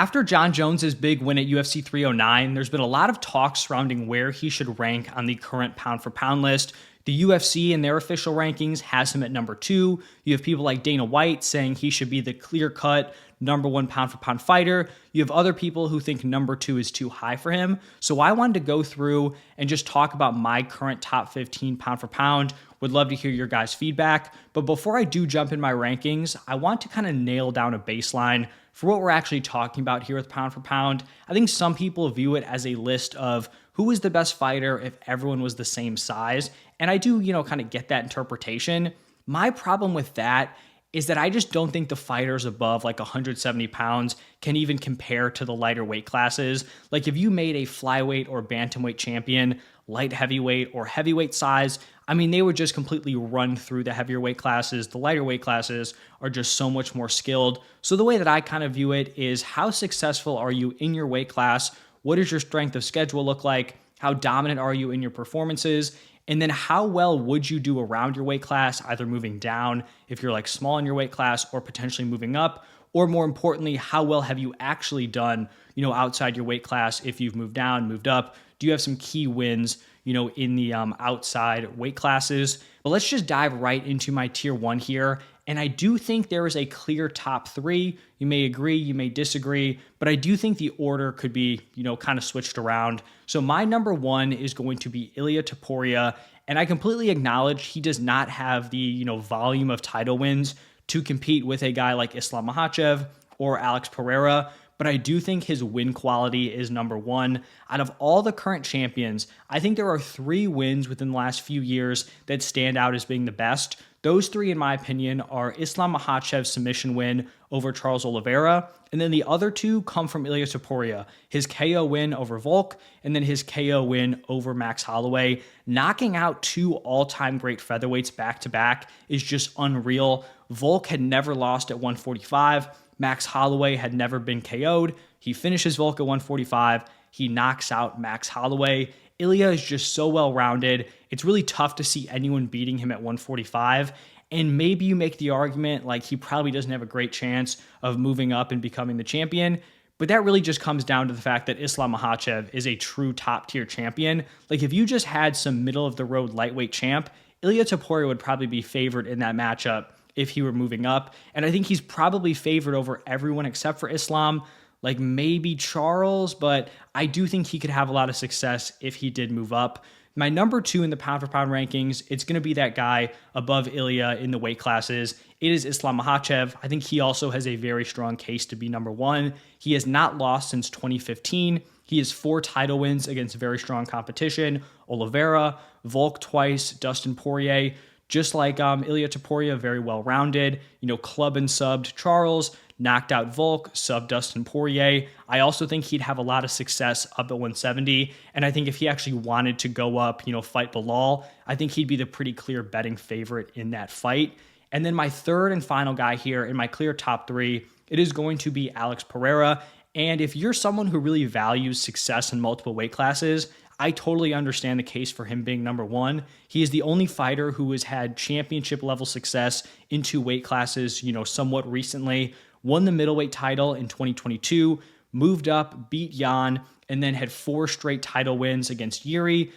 After John Jones's big win at UFC 309, there's been a lot of talk surrounding where he should rank on the current pound for pound list. The UFC in their official rankings has him at number 2. You have people like Dana White saying he should be the clear-cut number 1 pound for pound fighter. You have other people who think number 2 is too high for him. So I wanted to go through and just talk about my current top 15 pound for pound. Would love to hear your guys' feedback. But before I do jump in my rankings, I want to kind of nail down a baseline for what we're actually talking about here with pound for pound. I think some people view it as a list of who is the best fighter if everyone was the same size. And I do, kind of get that interpretation. My problem with that is that I just don't think the fighters above like 170 pounds can even compare to the lighter weight classes. Like if you made a flyweight or bantamweight champion, light heavyweight or heavyweight size, they would just completely run through the heavier weight classes. The lighter weight classes are just so much more skilled. So the way that I kind of view it is, how successful are you in your weight class? What does your strength of schedule look like? How dominant are you in your performances? And then how well would you do around your weight class, either moving down if you're like small in your weight class, or potentially moving up? Or more importantly, how well have you actually done, outside your weight class if you've moved down, moved up? Do you have some key wins, in the outside weight classes? But let's just dive right into my tier 1 here. And I do think there is a clear top 3. You may agree, you may disagree, but I do think the order could be, kind of switched around. So my number 1 is going to be Ilia Topuria. And I completely acknowledge he does not have the, volume of title wins to compete with a guy like Islam Makhachev or Alex Pereira. But I do think his win quality is number 1. Out of all the current champions, I think there are 3 wins within the last few years that stand out as being the best. Those 3, in my opinion, are Islam Makhachev's submission win over Charles Oliveira, and then the other 2 come from Ilia Topuria, his KO win over Volk, and then his KO win over Max Holloway. Knocking out 2 all-time great featherweights back-to-back is just unreal. Volk had never lost at 145. Max Holloway had never been KO'd. He finishes Volk at 145. He knocks out Max Holloway. Ilia is just so well-rounded. It's really tough to see anyone beating him at 145. And maybe you make the argument like he probably doesn't have a great chance of moving up and becoming the champion. But that really just comes down to the fact that Islam Makhachev is a true top-tier champion. Like if you just had some middle-of-the-road lightweight champ, Ilia Topuria would probably be favored in that matchup if he were moving up. And I think he's probably favored over everyone except for Islam, like maybe Charles, but I do think he could have a lot of success if he did move up. My number 2 in the pound for pound rankings, it's going to be that guy above Ilia in the weight classes. It is Islam Makhachev. I think he also has a very strong case to be number 1. He has not lost since 2015. He has 4 title wins against very strong competition: Oliveira, Volk twice, Dustin Poirier. Just like Ilia Topuria, very well-rounded, club and subbed Charles, knocked out Volk, subbed Dustin Poirier. I also think he'd have a lot of success up at 170, and I think if he actually wanted to go up, fight Bilal, I think he'd be the pretty clear betting favorite in that fight. And then my third and final guy here in my clear top 3, it is going to be Alex Pereira. And if you're someone who really values success in multiple weight classes, I totally understand the case for him being number 1. He is the only fighter who has had championship level success in 2 weight classes, somewhat recently. Won the middleweight title in 2022, moved up, beat Jan, and then had 4 straight title wins against Yuri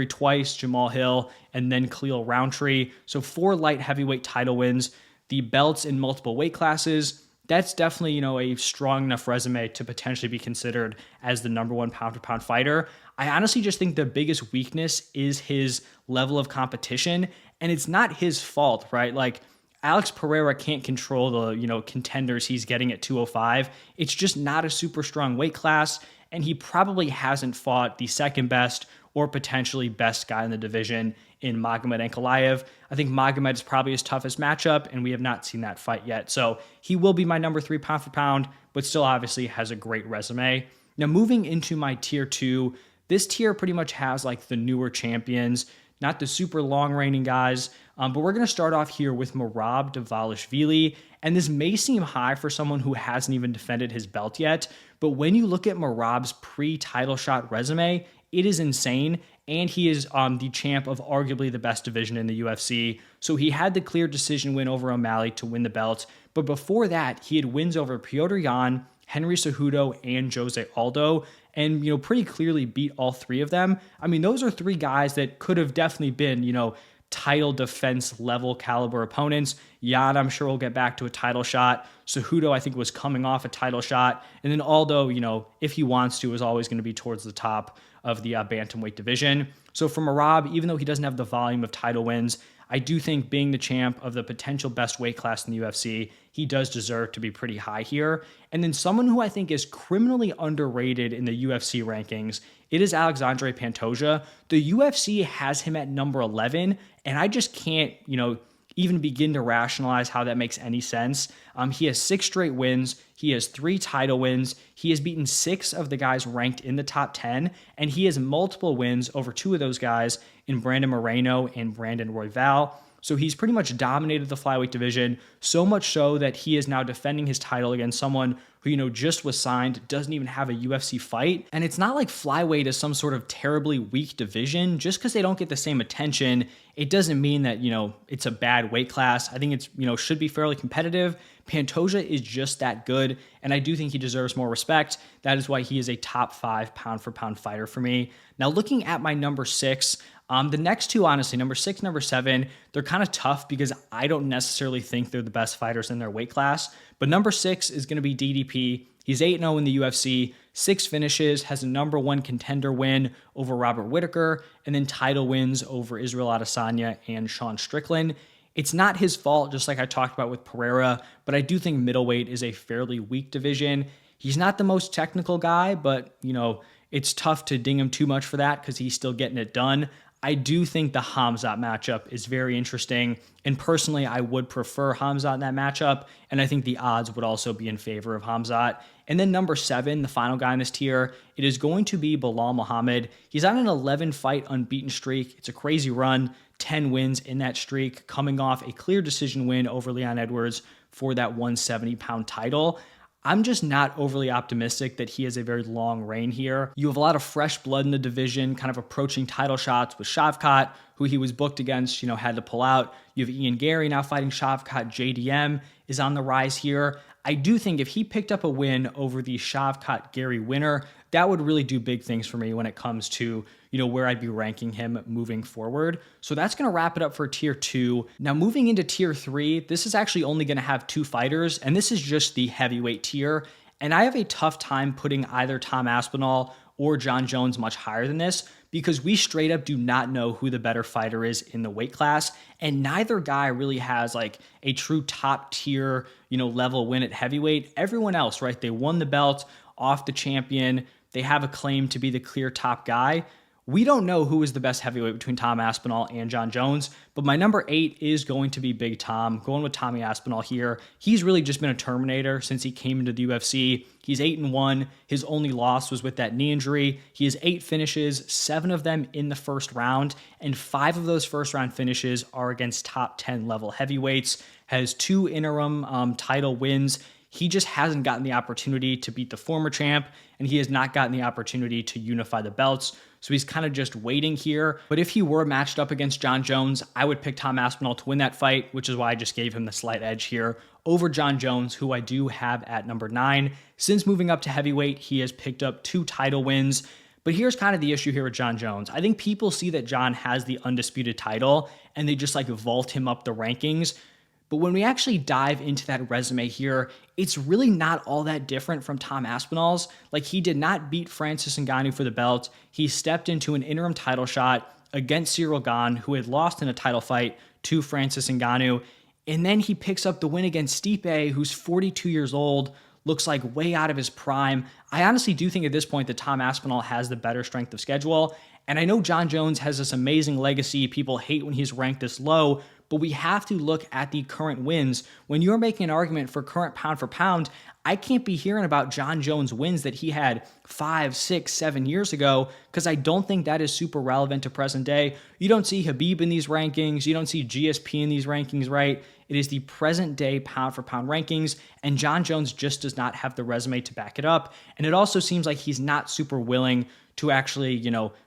twice, Jamal Hill, and then Khalil Roundtree. So 4 light heavyweight title wins, the belts in multiple weight classes. That's definitely, a strong enough resume to potentially be considered as the number 1 pound for pound fighter. I honestly just think the biggest weakness is his level of competition, and it's not his fault, right? Like Alex Pereira can't control the, contenders he's getting at 205. It's just not a super strong weight class, and he probably hasn't fought the second best or potentially best guy in the division in Magomed Ankalaev. I think Magomed is probably his toughest matchup, and we have not seen that fight yet. So he will be my number 3 pound for pound, but still obviously has a great resume. Now moving into my tier 2, this tier pretty much has like the newer champions, not the super long reigning guys, but we're going to start off here with Merab Dvalishvili. And this may seem high for someone who hasn't even defended his belt yet, but when you look at Merab's pre-title shot resume, it is insane. And he is the champ of arguably the best division in the UFC. So he had the clear decision win over O'Malley to win the belt. But before that, he had wins over Petr Yan Henry Cejudo and Jose Aldo, and, pretty clearly beat all three of them. I mean, those are three guys that could have definitely been, title defense level caliber opponents. Yan, I'm sure we'll get back to a title shot. Cejudo, I think, was coming off a title shot. And then Aldo, if he wants to, is always going to be towards the top of the bantamweight division. So for Merab, even though he doesn't have the volume of title wins, I do think being the champ of the potential best weight class in the UFC, he does deserve to be pretty high here. And then someone who I think is criminally underrated in the UFC rankings, it is Alexandre Pantoja. The UFC has him at number 11, and I just can't, even begin to rationalize how that makes any sense. He has 6 straight wins. He has 3 title wins. He has beaten 6 of the guys ranked in the top 10, and he has multiple wins over 2 of those guys in Brandon Moreno and Brandon Royval. So he's pretty much dominated the flyweight division, so much so that he is now defending his title against someone who, just was signed, doesn't even have a UFC fight. And it's not like flyweight is some sort of terribly weak division. Just because they don't get the same attention, it doesn't mean that, it's a bad weight class. I think it's, should be fairly competitive. Pantoja is just that good, and I do think he deserves more respect. That is why he is a top 5 pound for pound fighter for me. Now, looking at my number 6, the next two, honestly, number 6, number 7, they're kind of tough because I don't necessarily think they're the best fighters in their weight class. But number 6 is going to be DDP. He's 8-0 in the UFC, 6 finishes, has a number 1 contender win over Robert Whittaker, and then title wins over Israel Adesanya and Sean Strickland. It's not his fault, just like I talked about with Pereira, but I do think middleweight is a fairly weak division. He's not the most technical guy, but, it's tough to ding him too much for that because he's still getting it done. I do think the Khamzat matchup is very interesting, and personally, I would prefer Khamzat in that matchup, and I think the odds would also be in favor of Khamzat. And then number 7, the final guy in this tier, it is going to be Belal Muhammad. He's on an 11-fight unbeaten streak. It's a crazy run, 10 wins in that streak, coming off a clear decision win over Leon Edwards for that 170-pound title. I'm just not overly optimistic that he has a very long reign here. You have a lot of fresh blood in the division, kind of approaching title shots with Shavkat, who he was booked against, had to pull out. You have Ian Gary now fighting Shavkat. JDM is on the rise here. I do think if he picked up a win over the Shavkat-Gary winner, that would really do big things for me when it comes to, where I'd be ranking him moving forward. So that's going to wrap it up for tier 2. Now moving into tier 3, this is actually only going to have 2 fighters, and this is just the heavyweight tier. And I have a tough time putting either Tom Aspinall or Jon Jones much higher than this because we straight up do not know who the better fighter is in the weight class. And neither guy really has like a true top tier, level win at heavyweight. Everyone else, right? They won the belt off the champion. They have a claim to be the clear top guy. We don't know who is the best heavyweight between Tom Aspinall and Jon Jones, but my number 8 is going to be Big Tom, going with Tommy Aspinall here. He's really just been a Terminator since he came into the UFC. He's 8-1. His only loss was with that knee injury. He has 8 finishes, 7 of them in the first round, and 5 of those first round finishes are against top 10 level heavyweights. Has 2 interim title wins. He just hasn't gotten the opportunity to beat the former champ, and he has not gotten the opportunity to unify the belts. So he's kind of just waiting here. But if he were matched up against Jon Jones, I would pick Tom Aspinall to win that fight, which is why I just gave him the slight edge here over Jon Jones, who I do have at number 9. Since moving up to heavyweight, he has picked up 2 title wins. But here's kind of the issue here with Jon Jones. I think people see that Jon has the undisputed title, and they just like vault him up the rankings. But when we actually dive into that resume here, it's really not all that different from Tom Aspinall's. Like, he did not beat Francis Ngannou for the belt. He stepped into an interim title shot against Cyril Gane, who had lost in a title fight to Francis Ngannou. And then he picks up the win against Stipe, who's 42 years old, looks like way out of his prime. I honestly do think at this point that Tom Aspinall has the better strength of schedule. And I know Jon Jones has this amazing legacy. People hate when he's ranked this low, but we have to look at the current wins. When you're making an argument for current pound for pound, I can't be hearing about Jon Jones wins that he had 5, 6, 7 years ago, because I don't think that is super relevant to present day. You don't see Khabib in these rankings. You don't see GSP in these rankings, right? It is the present day pound for pound rankings, and Jon Jones just does not have the resume to back it up. And it also seems like he's not super willing to actually,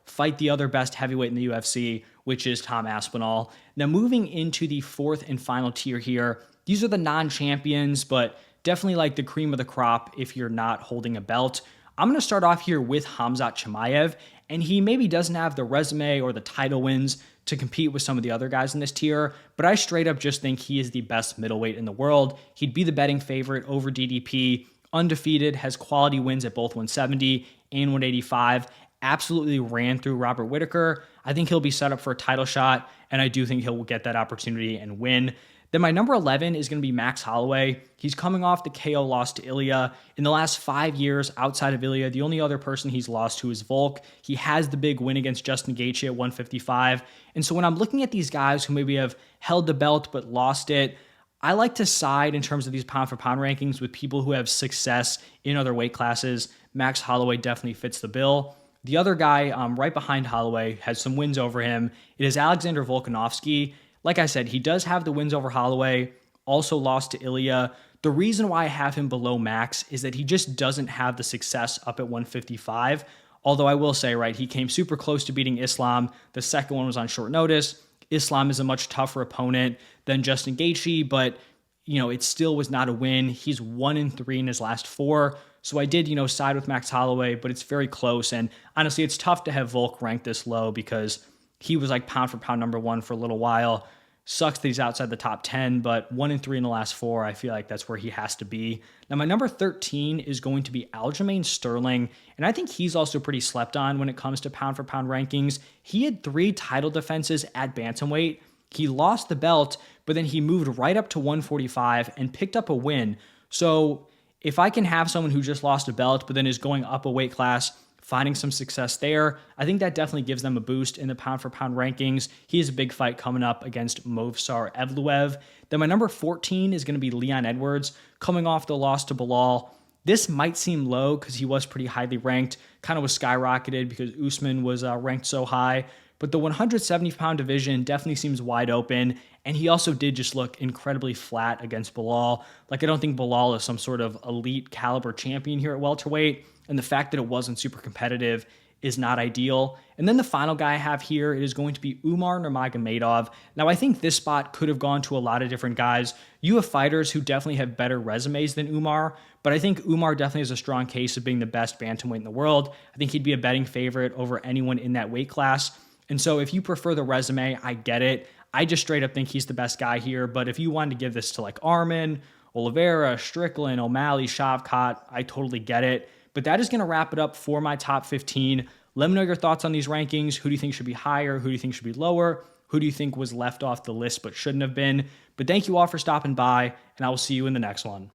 fight the other best heavyweight in the UFC, which is Tom Aspinall. Now, moving into the 4th and final tier here, these are the non-champions, but definitely like the cream of the crop if you're not holding a belt. I'm going to start off here with Khamzat Chimaev, and he maybe doesn't have the resume or the title wins to compete with some of the other guys in this tier, but I straight up just think he is the best middleweight in the world. He'd be the betting favorite over DDP, undefeated, has quality wins at both 170 and 185, absolutely ran through Robert Whitaker. I think he'll be set up for a title shot, and I do think he'll get that opportunity and win. Then my number 11 is going to be Max Holloway. He's coming off the KO loss to Ilya. In the last 5 years, outside of Ilya, the only other person he's lost to is Volk. He has the big win against Justin Gaethje at 155. And so when I'm looking at these guys who maybe have held the belt but lost it, I like to side in terms of these pound-for-pound rankings with people who have success in other weight classes. Max Holloway definitely fits the bill. The other guy right behind Holloway has some wins over him. It is Alexander Volkanovski. Like I said, he does have the wins over Holloway, also lost to Ilya. The reason why I have him below Max is that he just doesn't have the success up at 155. Although I will say, right, he came super close to beating Islam. The second one was on short notice. Islam is a much tougher opponent than Justin Gaethje, but it still was not a win. He's 1-3 in his last 4. So I did, side with Max Holloway, but it's very close. And honestly, it's tough to have Volk ranked this low because he was like pound for pound number 1 for a little while. Sucks that he's outside the top 10, but 1-3 in the last 4, I feel like that's where he has to be. Now, my number 13 is going to be Aljamain Sterling, and I think he's also pretty slept on when it comes to pound for pound rankings. He had 3 title defenses at bantamweight. He lost the belt, but then he moved right up to 145 and picked up a win. So if I can have someone who just lost a belt, but then is going up a weight class, finding some success there, I think that definitely gives them a boost in the pound-for-pound rankings. He has a big fight coming up against Movsar Evloev. Then my number 14 is going to be Leon Edwards, coming off the loss to Bilal. This might seem low because he was pretty highly ranked, kind of was skyrocketed because Usman was ranked so high. But the 170-pound division definitely seems wide open, and he also did just look incredibly flat against Bilal. Like, I don't think Bilal is some sort of elite caliber champion here at welterweight, and the fact that it wasn't super competitive is not ideal. And then the final guy I have here is going to be Umar Nurmagomedov. Now, I think this spot could have gone to a lot of different guys. You have fighters who definitely have better resumes than Umar, but I think Umar definitely has a strong case of being the best bantamweight in the world. I think he'd be a betting favorite over anyone in that weight class. And so if you prefer the resume, I get it. I just straight up think he's the best guy here. But if you wanted to give this to like Arman, Oliveira, Strickland, O'Malley, Shavkat, I totally get it. But that is going to wrap it up for my top 15. Let me know your thoughts on these rankings. Who do you think should be higher? Who do you think should be lower? Who do you think was left off the list but shouldn't have been? But thank you all for stopping by, and I will see you in the next one.